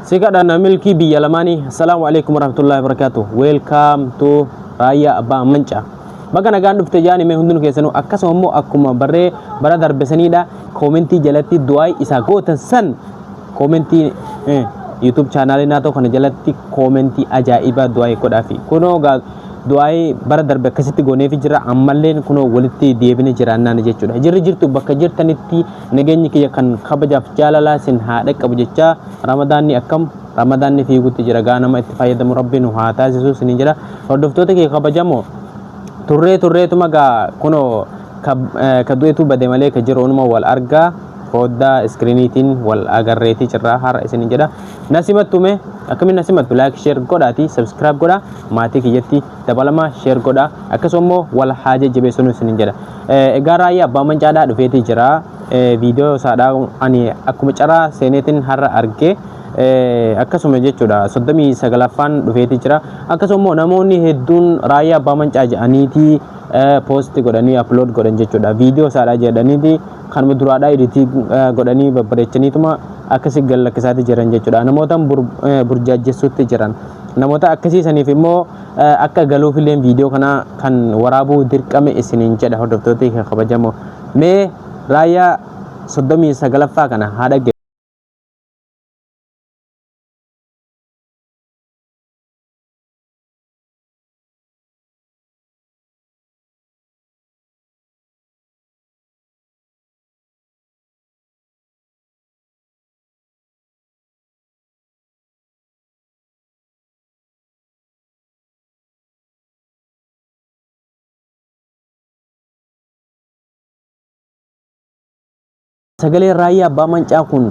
Sikadana milki biyya lamani. Assalamualaikum warahmatullahi wabarakatuh. Welcome to Raya Abbaa Mancaa. Baga nagaan dhufte jaani mee hundinuu keessanuu akkasuma immoo akkuma bara darbesanidha. Commentii jalatti du'aa isa gootan san commentii YouTube channel naa ta'u kana jalatti commentii ajaa'iba du'aa godhaafi. Kunoo du'aa bara darbe akkasitti gooneefi jira ammallee kunoo walitti deebine jiraannaan jechuudha. Jirri jirtu bakka jirtanitti nageenyi kiyya kan kabajaaf jaalalaa sin haadha qabu jecha Ramadaanni akkam Ramadaanni fiigutti jira gaa nama itti fayyadamu Rabbiin haa taasisu sin jira. Hordoftoota kiyya kabajamoo turreetuma gaa kunoo ka du'eetu bade malee ka jiru onuma wal argaa fodda screenitiin wal agarreeti jirra hara isin jedha. Nasimattume akkamiin nasimattu like share godhaati subscribe godha maatii kiyyatti dabalama share godha akkasummoo wal haaje jabeessunu isin jedha. Egaa Raayyaa Abbaa Mancaadhaa dhufeeti jira. Viidiyoo isaadhaa ani akkuma caraa seeneetiin har'a argee akkasuma jechuudha 39ffaan dhufeeti jira. Akkasummoo namoonni hedduun Raayyaa Abbaa Mancaa jedhaniiti post godhanii upload godhan jechuudha. Viidiyoo isaadhaa jedhaniiti kanuma duraadhaa editii godhanii babbareechaniituma akkasii gallakkisaatti jiran jechuudha. Namoota burjaajjessuutti jiran namoota akkasiisaniif immoo akka galuufillee viidiyoo kana kan waraabuu dirqame isiniin jedha hordoftoota kabajamoo. Mee Raayyaa 39ffaa kana haadha sagalee Raayyaa Abbaa Mancaa kun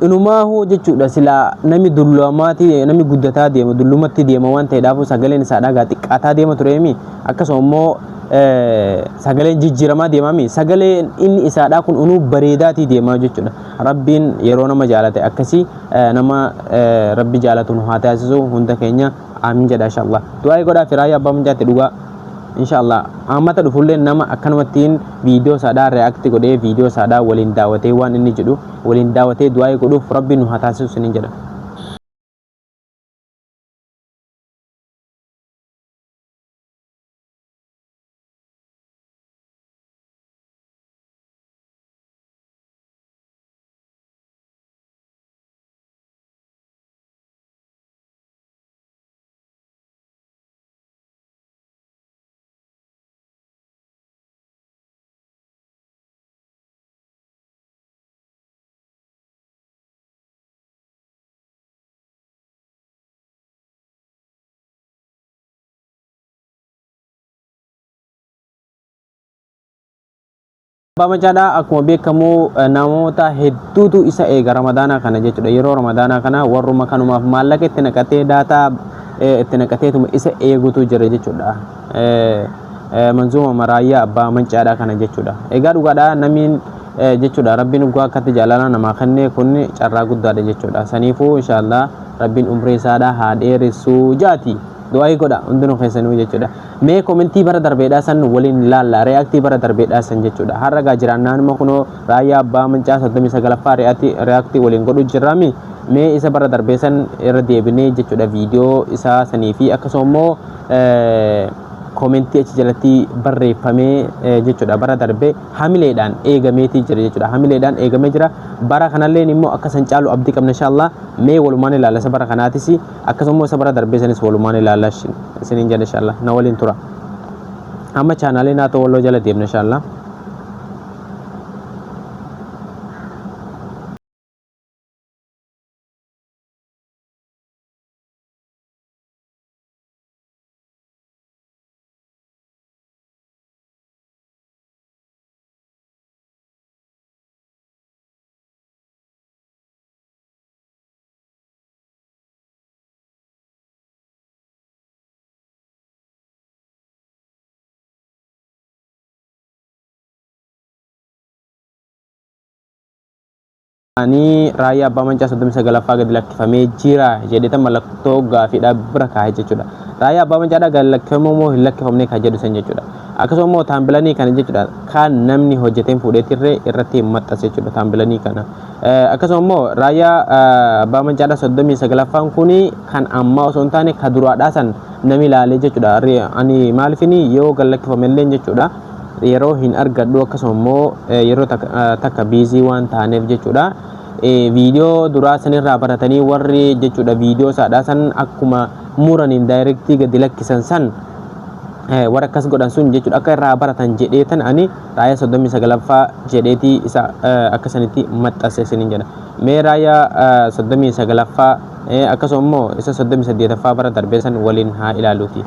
inumaahu jechuudha sila nami dullamaati nami guddataa deema dullumatti deema waan ta'eedhaaf sagaleen isaadhaa gaa xiqqaataa deema tureemi akkasuma immoo sagaleen jijjiiramaa deemami sagaleen inni isaadhaa kun unuu bareedaatii deema jechuudha. Rabbiin yeroo nama jaalate akkasii nama Rabbi jaalatu nu haa taasisu hunda keenya amiin jedha inshallah. Du'aa godhaaf Raayyaa Abbaa Mancaatti dhugaa inshallah amata dhufulle nama akkanumattiin viidiyoo saadhaa react godhee viidiyoo saadhaa waliin daawwatee waan inni jedhu waliin daawwatee du'aa godhuuf Rabbiin nu haa taasisu sinin jedha. Abbaa Mancaadhaa akkuma beekamu namoota hedduutu isa eega Ramadaana kana jechuudha. Yeroo Ramadaana kana warruma kanumaaf maallaqa itti naqatee daataa itti naqateetuma isa eegutu jira jechuudha. Manzuuma Raayyaa Abbaa Mancaadhaa kana jechuudha. Egaa dhugaadhaa namiin jechuudha Rabbiin dhugaa akkatti jaalala namaa kennee kun carraa guddaadha jechuudha. Saniifuu inshallah Rabbiin umrii isaadhaa haa dheeressu jaati. Du'aa godha hundinuu keessanuu jechuudha. Mee commentii bara darbeedhaa san waliin laalla reactii bara darbeedhaa san jechuudha. Har'a gaa jiraannaan immoo kunoo Raayyaa Abbaa Mancaa 39ffaa reactii waliin godhu jirraami. Mee isa bara darbee san irra deebinee jechuudha viidiyoo isaa sanii fi akkasuma immoo commentii achi jalatti barreeffamee jechuudha bara darbee hamileedhaan eegameetii jira jechuudha. Hamileedhaan eegamee jira. Bara kanallee immoo akka san caalu abdii qabna inshallah. Mee walumaan ilaalla isa bara kanaatis akkasuma isa bara darbee sanis walumaan ilaalla isiniin jedha inshallah. Na waliin tura. Amma chaanaalee naa ta'u walloo jala deemna inshallah. ani raayyaa abbaa mancaa 39ffaa gadi lakkifamee jira jedheeta mallattoo gaafiidhaa bira kaa'ee jechuudha. Raayyaa abbaa mancaadhaa gadi lakkifamuu moo hin lakkifamne kan jedhu san jechuudha. Akkasuma immoo taambilanii kana jechuudha kan namni hojjeteen fuudheetirree irratti maxxanse jechuudha taambilanii kana. Akkasuma immoo raayyaa abbaa mancaadhaa 39ffaan kuni kan ammaa osoo hin taane ka duraadhaa san nami ilaalee jechuudha. Ani maalifini yoo gadi lakkifamellee jechuudha yeroo hin argadhu akkasuma immoo yeroo takka biizii waan taaneef jechuudha. Viidiyoo duraa sanirraa baratanii warri jechuudha viidiyoo saadhaa san akkuma muraniin daayirektii gadi lakkisan san warra akkas godhan sun jechuudha akka irraa baratan jedheetan ani raayyaa 39ffaa jedheetii isa akkasanitti maxxanse isiniin jedha. Mee raayyaa 39ffaa akkasuma immoo isa 38ffaa bara darbee san waliin haa ilaaluuti.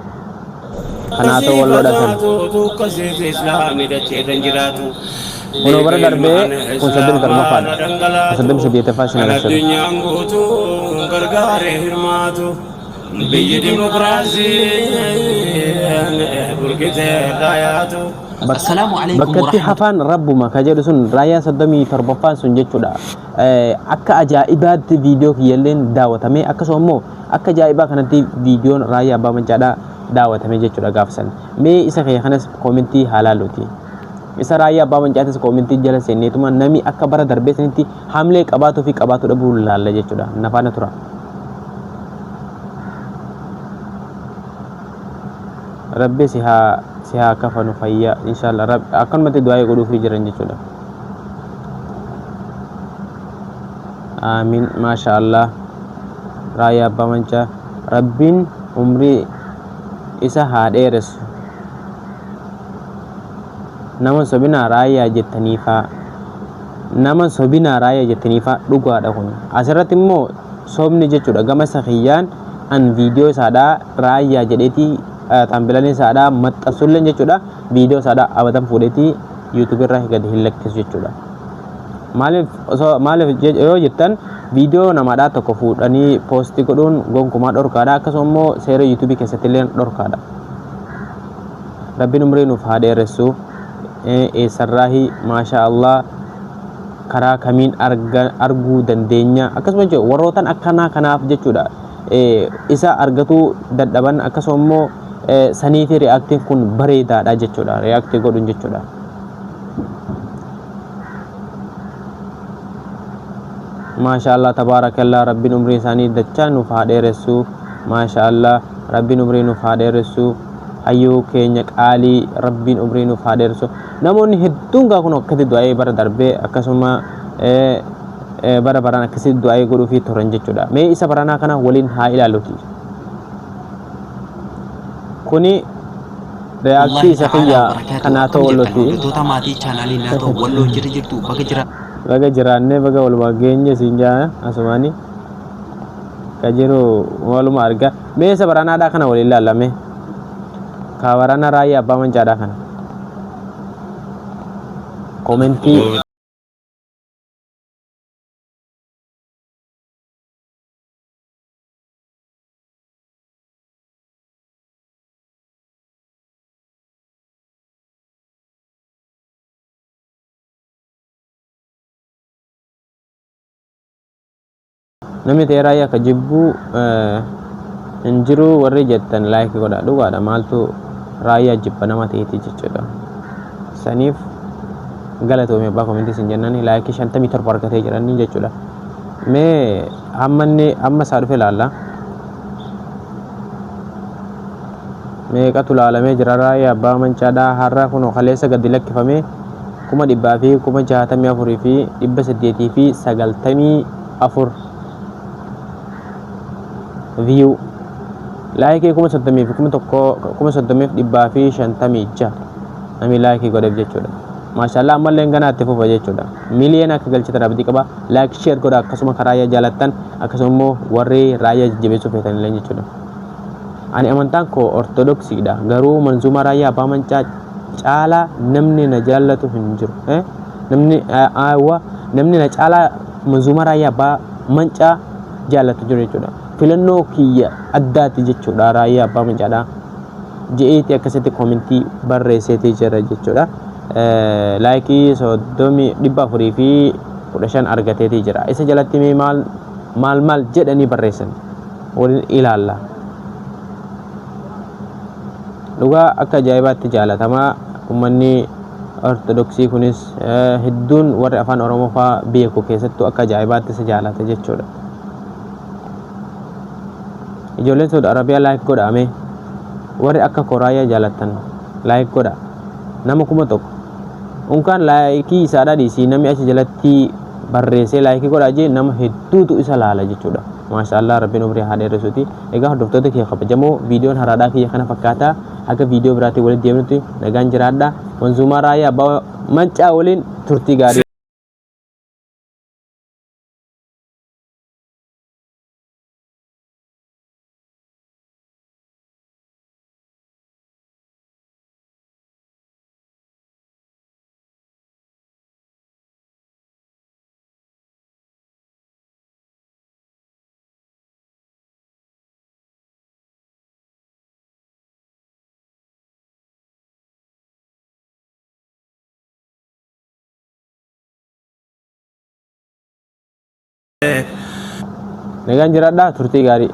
Kanaatoo walloodha san. Kuno bara darbee kun 37ffaadha. 38ffaa sin agarsiisa. Biyyi dimokiraasii bakkatti hafaan rabbuma ka jedhu sun raayyaa 37ffaan sun jechuudha. Akka ajaa'ibaatti viidiyoo kiyyalleen daawwatamee akkasuma immoo akka ajaa'ibaa kanatti viidiyoon raayyaa abbaa mancaadhaa daawwatamee jechuudha gaafsan. Mee isa kee kanas koomentii halaaluuti. Isa raayyaa abbaa mancaatis koomentii jala seenneetuma nami akka bara darbee sanitti hamlee qabaatuu fi qabaatuu dhabuu laalla jechuudha. Nafaana tura. Rabbi sihaa kafanu fayyaa inshallah rabbi akkanumatti du'aa godhuufii jiran jechuudha. Amiin maasha Allah. Raayyaa abbaa mancaa rabbiin umrii isa haa dheeressu. Nama sobinaa raayyaa jettaniifaa dhugaadha kun. Asirratti immoo sobni jechuudha gama sakiyyaan an viidiyoo isaadhaa raayyaa jedheetii taambilanii isaadhaa maxxansulleen jechuudha. Viidiyoo isaadhaa abatan fuudheetii YouTube irraa gadi hin lakkisu jechuudha. Maaliif yoo jettan viidiyoo namaadhaa tokko fuudhanii poostii godhuun gonkumaa dhorkaadha. Akkasuma immoo seera YouTube keessatti illee dhorkaadha. Rabbiin umrii nuuf haa dheeressu. Eessarraahi maasha Allah karaa kamiin arguu dandeenya. Akkasuma jechuudha warrootan akkanaa kanaaf jechuudha isa argatuu dadhaban akkasuma immoo saniifi reaaktiin kun bareedaadha jechuudha. Reaaktii godhuun jechuudha. Maasha Allah tabaarakallah rabbiin umrii isaanii dachaa nuuf haa dheeressu. Maasha Allah rabbiin umrii nuuf haa dheeressu. Hayyuu keenya qaalii rabbiin umrii nuuf haa dheeressu. Namoonni hedduun gaa kun akkasitti du'aa bara darbee akkasuma bara baraan akkasitti du'aa godhuufii turan jechuudha. Mee isa baranaa kana waliin haa ilaaluuti. Kuni reaaktii isa kiyya kanaa ta'u wallooti. Baga jiraannee baga walumaa geenye siin jaa asumaani ka jiru waluma arga. Mee isa baranaadhaa kana waliin ilaalame. Ka barana raayyaa abbaa mancaadhaa kana. Komentii. Namni ta'e raayyaa akka jibbuu hin jiru warri jettan laayikii godhaa dhugaadha. Maaltu raayyaa jibba nama ta'eeti jechuudha. Saniif galatoomee abbaa komentii sin jennani laayikii 57 argatee jiranii jechuudha. Mee amma isaa dhufe ilaalla. Meeqatu ilaalamee jira raayyaa abbaa mancaadhaa har'a kunoo kaleessa gadi lakkifamee 100,000 fi 64,000 fi 894 view laayikii 30,000 fi 1,156 nami laayikii godheef jechuudha. Maashaallah ammallee ganaatti fufa jechuudha. Miliyoona akka galchitan abdii qaba. Laayik sheer godha akkasuma karaa raayyaa jaalattan akkasuma immoo warri raayyaa jajjabeessuu feetan illee jechuudha. Ani amantaan koo ortodoksiidha. Garuu manzuuma raayyaa abbaa mancaa caalaa namni na jaallatu hin jiru. Namni na caalaa manzuuma raayyaa abbaa mancaa jaallatu jiru jechuudha. Filannoo kiyya addaati jechuudha raayyaa abbaa mancaadhaa je'eeti akkasitti koomentii barreesseetii jira jechuudha. Laayikii 400 fi 15 argateetii jira. Isa jalatti mee maal jedhanii barreessan waliin ilaalla. Dhugaa akka ajaa'ibaatti jaalatamaa ummanni ortodoksii kunis hedduun warri afaan oromoo faa biyya koo keessattuu akka ajaa'ibaatti isa jaalata jechuudha. Ijoolleen Saudi Arabiyaa laayik godhaame warri akka Koraayyaa jaalatan laayik godha. Nama 1,000 unkaan laayikii isaadhaa dhiisii namni achi jalatti barreessee laayikii godhaa jee nama hedduutu isa laala jechuudha. Maashaallah rabbiin umrii haa dheeressuuti. Egaa hordoftoota kiyya kabajamoo viidiyoon haraadhaa kiyya kana fakkaata. Akka viidiyoo biraatti walitti deemnutti nagaan jiraadha. Manzuumaa Raayyaa Abbaa Mancaa waliin turtii gaarii. Nagaan jiraadha turtii gaarii.